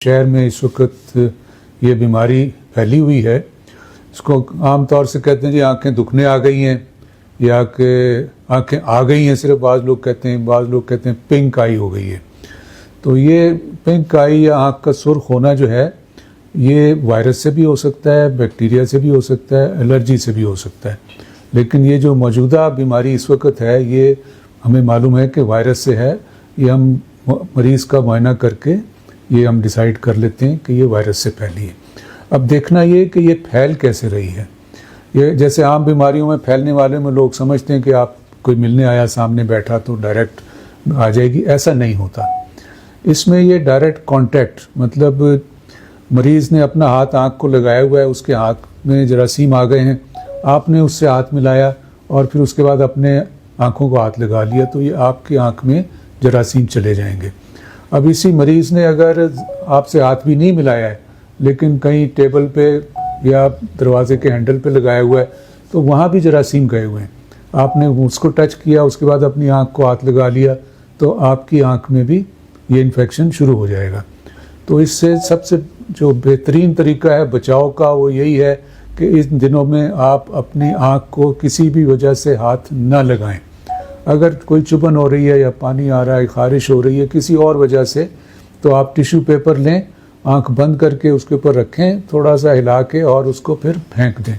शहर में इस वक्त ये बीमारी फैली हुई है। इसको आम तौर से कहते हैं जी आंखें दुखने आ गई हैं या कि आंखें आ गई हैं, सिर्फ बाज़ लोग कहते हैं पिंक आई हो गई है। तो ये पिंक आई या आंख का सुर्ख होना जो है ये वायरस से भी हो सकता है, बैक्टीरिया से भी हो सकता है, एलर्जी से भी हो सकता है। लेकिन ये जो मौजूदा बीमारी इस वक्त है ये हमें मालूम है कि वायरस से है। ये हम मरीज़ का मुआयना करके ये हम डिसाइड कर लेते हैं कि ये वायरस से फैली है। अब देखना ये कि ये फैल कैसे रही है। ये जैसे आम बीमारियों में फैलने वाले में लोग समझते हैं कि आप कोई मिलने आया सामने बैठा तो डायरेक्ट आ जाएगी, ऐसा नहीं होता। इसमें ये डायरेक्ट कांटेक्ट मतलब मरीज़ ने अपना हाथ आँख को लगाया हुआ है, उसके हाथ में जरासीम आ गए हैं, आपने उससे हाथ मिलाया और फिर उसके बाद अपने आँखों को हाथ लगा लिया तो ये आपकी आँख में जरासीम चले जाएंगे। अब इसी मरीज़ ने अगर आपसे हाथ भी नहीं मिलाया है लेकिन कहीं टेबल पे या दरवाजे के हैंडल पे लगाया हुआ है तो वहाँ भी जरासीम गए हुए हैं। आपने उसको टच किया, उसके बाद अपनी आँख को हाथ लगा लिया तो आपकी आँख में भी ये इन्फेक्शन शुरू हो जाएगा। तो इससे सबसे जो बेहतरीन तरीका है बचाव का वो यही है कि इस दिनों में आप अपनी आँख को किसी भी वजह से हाथ न लगाएं। अगर कोई चुभन हो रही है या पानी आ रहा है, ख़ारिश हो रही है किसी और वजह से, तो आप टिश्यू पेपर लें, आंख बंद करके उसके ऊपर रखें, थोड़ा सा हिला के और उसको फिर फेंक दें।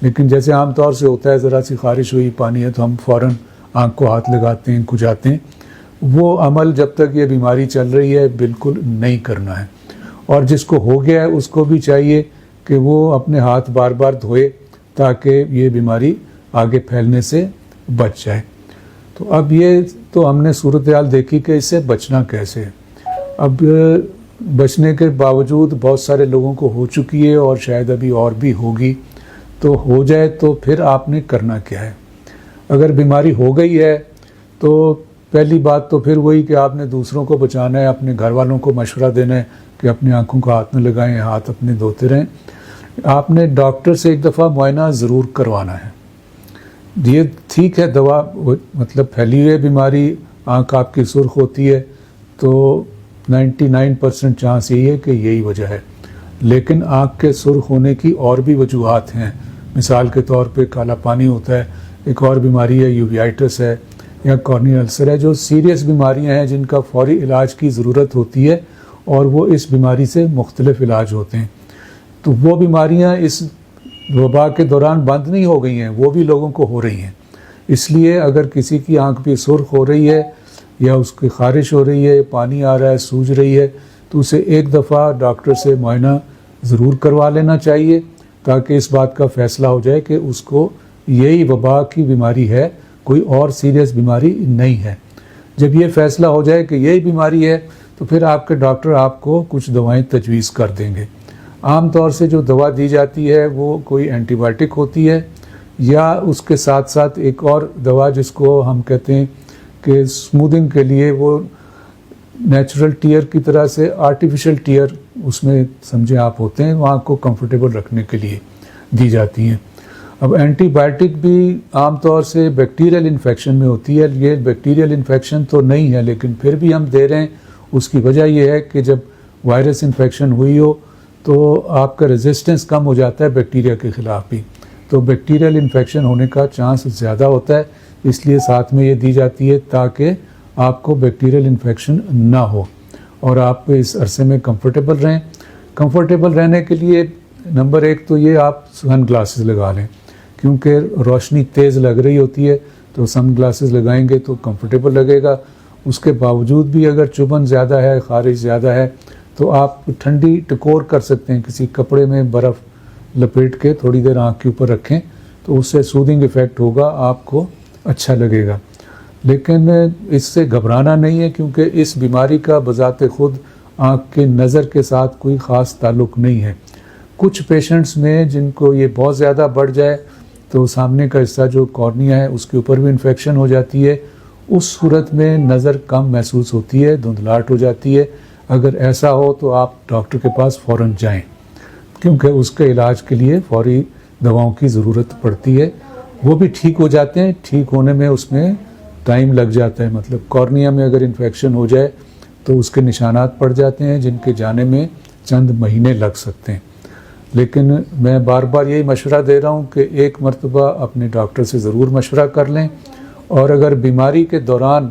लेकिन जैसे आम तौर से होता है ज़रा सी ख़ारिश हुई पानी है तो हम फ़ौरन आंख को हाथ लगाते हैं, खुजाते हैं। वो अमल जब तक ये बीमारी चल रही है बिल्कुल नहीं करना है। और जिसको हो गया है उसको भी चाहिए कि वो अपने हाथ बार बार धोए ताकि ये बीमारी आगे फैलने से बच जाए। तो अब ये तो हमने सूरत हाल देखी कि इससे बचना कैसे है। अब बचने के बावजूद बहुत सारे लोगों को हो चुकी है और शायद अभी और भी होगी। तो हो जाए तो फिर आपने करना क्या है। अगर बीमारी हो गई है तो पहली बात तो फिर वही कि आपने दूसरों को बचाना है, अपने घर वालों को मशवरा देना है कि अपनी आँखों को हाथ में लगाएं, हाथ अपने धोते रहें। आपने डॉक्टर से एक दफ़ा मुआयना ज़रूर करवाना है। ये ठीक है दवा मतलब फैली हुई बीमारी आँख आपकी सुर्ख होती है तो 99% चांस यही है कि यही वजह है। लेकिन आँख के सुर्ख होने की और भी वजूहात हैं। मिसाल के तौर पे काला पानी होता है, एक और बीमारी है यूवियाइटिस है या कॉर्नियल अल्सर है, जो सीरियस बीमारियां हैं जिनका फौरी इलाज की ज़रूरत होती है और वो इस बीमारी से मुख्तलिफ इलाज होते हैं। तो वो बीमारियां इस वबा के दौरान बंद नहीं हो गई हैं, वो भी लोगों को हो रही हैं। इसलिए अगर किसी की आँख भी सुर्ख हो रही है या उसकी ख़ारिश हो रही है, पानी आ रहा है, सूज रही है, तो उसे एक दफ़ा डॉक्टर से मुआयना ज़रूर करवा लेना चाहिए ताकि इस बात का फ़ैसला हो जाए कि उसको यही वबा की बीमारी है, कोई और सीरियस बीमारी नहीं है। जब ये फ़ैसला हो जाए कि यही बीमारी है तो फिर आपके डॉक्टर आपको कुछ दवाएं तजवीज़ कर देंगे। आम तौर से जो दवा दी जाती है वो कोई एंटीबायोटिक होती है या उसके साथ साथ एक और दवा जिसको हम कहते हैं कि स्मूदिंग के लिए वो नेचुरल टीयर की तरह से आर्टिफिशियल टीयर उसमें समझे आप होते हैं, वहाँ को कंफर्टेबल रखने के लिए दी जाती हैं। अब एंटीबायोटिक भी आम तौर से बैक्टीरियल इन्फेक्शन में होती है। ये बैक्टीरियल इन्फेक्शन तो नहीं है लेकिन फिर भी हम दे रहे हैं। उसकी वजह यह है कि जब वायरस इन्फेक्शन हुई हो तो आपका रेजिस्टेंस कम हो जाता है बैक्टीरिया के ख़िलाफ़ भी, तो बैक्टीरियल इन्फेक्शन होने का चांस ज़्यादा होता है, इसलिए साथ में ये दी जाती है ताकि आपको बैक्टीरियल इन्फेक्शन ना हो और आप इस अरसे में कंफर्टेबल रहें। कंफर्टेबल रहने के लिए नंबर एक तो ये आप सन ग्लासेस लगा लें, क्योंकि रोशनी तेज़ लग रही होती है तो सन ग्लासेस लगाएंगे तो कंफर्टेबल लगेगा। उसके बावजूद भी अगर चुभन ज़्यादा है, ख़ारिश ज़्यादा है, तो आप ठंडी टकोर कर सकते हैं, किसी कपड़े में बर्फ़ लपेट के थोड़ी देर आँख के ऊपर रखें तो उससे सूदिंग इफ़ेक्ट होगा, आपको अच्छा लगेगा। लेकिन इससे घबराना नहीं है क्योंकि इस बीमारी का बज़ाते ख़ुद आँख के नज़र के साथ कोई ख़ास ताल्लुक़ नहीं है। कुछ पेशेंट्स में जिनको ये बहुत ज़्यादा बढ़ जाए तो सामने का हिस्सा जो कॉर्निया है उसके ऊपर भी इन्फेक्शन हो जाती है। उस सूरत में नज़र कम महसूस होती है, धुंधलाहट हो जाती है। अगर ऐसा हो तो आप डॉक्टर के पास फ़ौरन जाएं क्योंकि उसके इलाज के लिए फौरी दवाओं की ज़रूरत पड़ती है। वो भी ठीक हो जाते हैं, ठीक होने में उसमें टाइम लग जाता है। मतलब कॉर्निया में अगर इन्फेक्शन हो जाए तो उसके निशानात पड़ जाते हैं जिनके जाने में चंद महीने लग सकते हैं। लेकिन मैं बार बार यही मशवरा दे रहा हूँ कि एक मरतबा अपने डॉक्टर से ज़रूर मशवरा कर लें, और अगर बीमारी के दौरान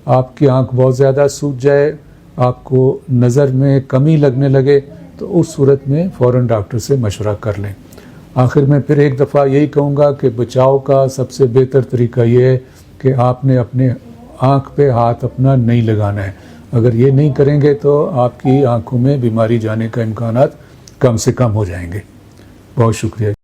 आपकी आँख बहुत ज़्यादा सूज जाए, आपको नज़र में कमी लगने लगे, तो उस सूरत में फ़ौरन डॉक्टर से मशवरा कर लें। आखिर में फिर एक दफ़ा यही कहूँगा कि बचाव का सबसे बेहतर तरीका ये है कि आपने अपने आँख पे हाथ अपना नहीं लगाना है। अगर ये नहीं करेंगे तो आपकी आँखों में बीमारी जाने का इम्कानात कम से कम हो जाएंगे। बहुत शुक्रिया।